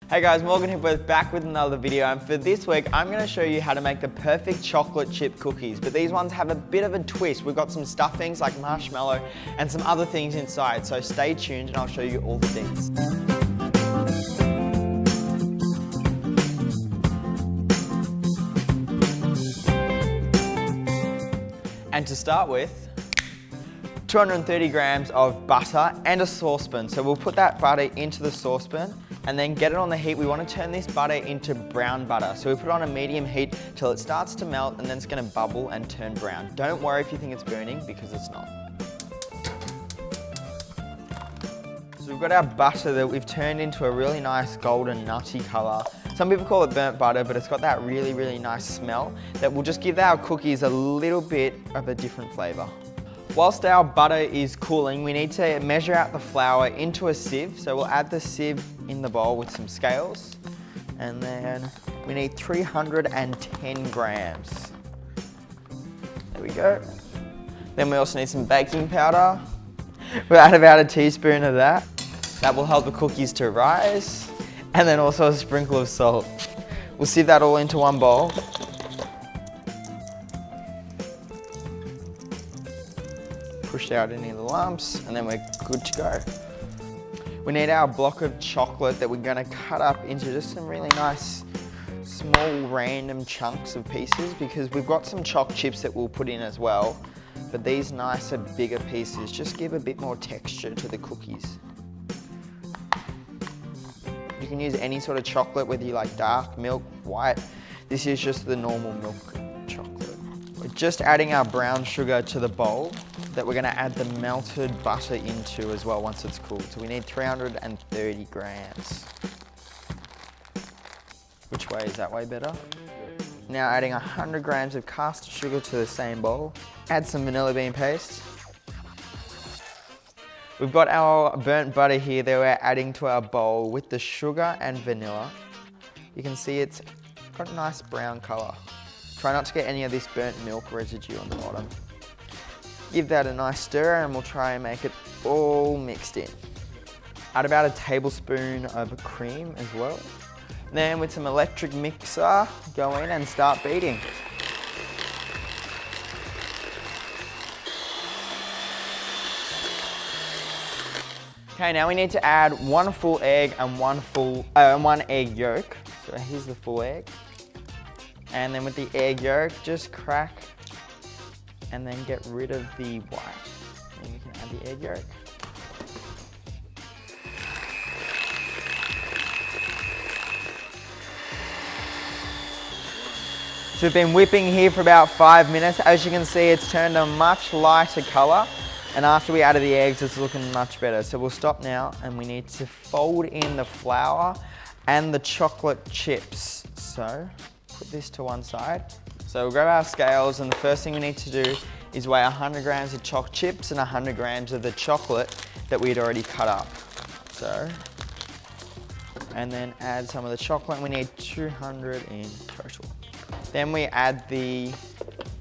Hey guys, Morgan Hipworth back with another video, and for this week I'm going to show you how to make the perfect chocolate chip cookies, but these ones have a bit of a twist. We've got some stuffings like marshmallow and some other things inside, so stay tuned and I'll show you all the deets. And to start with, 230 grams of butter and a saucepan. So we'll put that butter into the saucepan and then get it on the heat. We want to turn this butter into brown butter. So we put it on a medium heat till it starts to melt, and then it's going to bubble and turn brown. Don't worry if you think it's burning, because it's not. So we've got our butter that we've turned into a really nice golden nutty color. Some people call it burnt butter, but it's got that really, really nice smell that will just give our cookies a little bit of a different flavor. Whilst our butter is cooling, we need to measure out the flour into a sieve. So we'll add the sieve in the bowl with some scales, and then we need 310 grams. There we go. Then we also need some baking powder. We'll add about a teaspoon of that. That will help the cookies to rise. And then also a sprinkle of salt. We'll sieve that all into one bowl. Push out any of the lumps, and then we're good to go. We need our block of chocolate that we're going to cut up into just some really nice small random chunks of pieces, because we've got some choc chips that we'll put in as well, but these nicer bigger pieces just give a bit more texture to the cookies. You can use any sort of chocolate, whether you like dark, milk, white. This is just the normal milk chocolate. We're just adding our brown sugar to the bowl that we're going to add the melted butter into as well once it's cooled. So we need 330 grams. Which way is that way better? Now adding 100 grams of caster sugar to the same bowl. Add some vanilla bean paste. We've got our burnt butter here that we're adding to our bowl with the sugar and vanilla. You can see it's got a nice brown color. Try not to get any of this burnt milk residue on the bottom. Give that a nice stir, and we'll try and make it all mixed in. Add about a tablespoon of cream as well. Then with some electric mixer, go in and start beating. Okay, now we need to add one full egg and one egg yolk. So here's the full egg. And then with the egg yolk, just crack and then get rid of the white. And you can add the egg yolk. So we've been whipping here for about 5 minutes. As you can see, it's turned a much lighter color. And after we added the eggs, it's looking much better. So we'll stop now, and we need to fold in the flour and the chocolate chips. So put this to one side. So we'll grab our scales, and the first thing we need to do is weigh 100 grams of choc chips and 100 grams of the chocolate that we had already cut up. So, and then add some of the chocolate, and we need 200 in total. Then we add the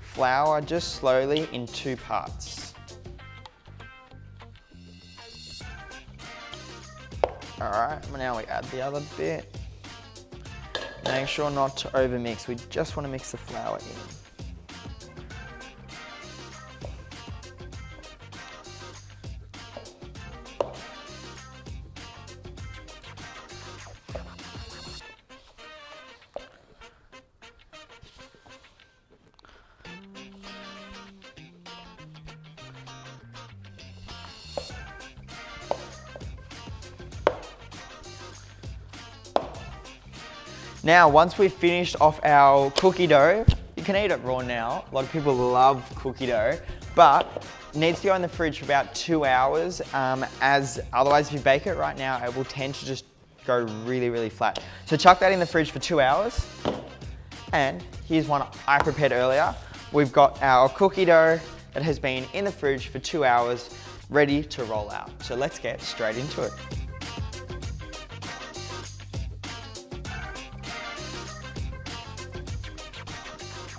flour just slowly in 2 parts. All right, now we add the other bit. Make sure not to overmix. We just want to mix the flour in. Now, once we've finished off our cookie dough, you can eat it raw now. A lot of people love cookie dough, but it needs to go in the fridge for about 2 hours, as otherwise if you bake it right now, it will tend to just go really, really flat. So chuck that in the fridge for 2 hours. And here's one I prepared earlier. We've got our cookie dough that has been in the fridge for 2 hours, ready to roll out. So let's get straight into it.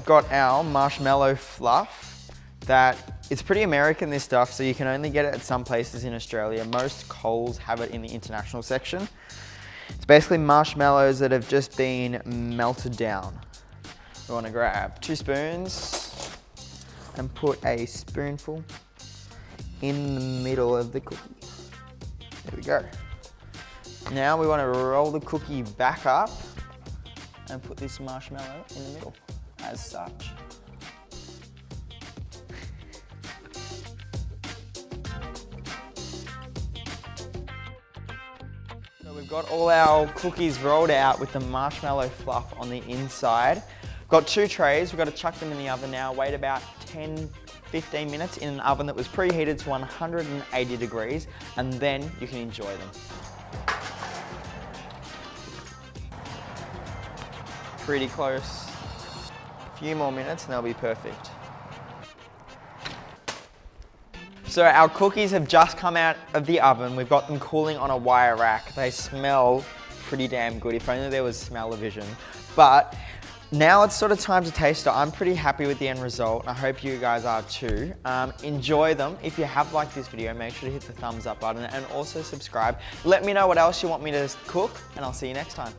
Got our marshmallow fluff that it's pretty American, this stuff, so you can only get it at some places in Australia. Most Coles have it in the international section. It's basically marshmallows that have just been melted down. We want to grab 2 spoons and put a spoonful in the middle of the cookie. There we go. Now we want to roll the cookie back up and put this marshmallow in the middle, as such. So we've got all our cookies rolled out with the marshmallow fluff on the inside. Got 2 trays, we've got to chuck them in the oven now, wait about 10-15 minutes in an oven that was preheated to 180 degrees, and then you can enjoy them. Pretty close. A few more minutes and they'll be perfect. So our cookies have just come out of the oven. We've got them cooling on a wire rack. They smell pretty damn good, if only there was smell-o-vision. But now it's sort of time to taste it. I'm pretty happy with the end result, and I hope you guys are too. Enjoy them. If you have liked this video, make sure to hit the thumbs up button and also subscribe. Let me know what else you want me to cook, and I'll see you next time.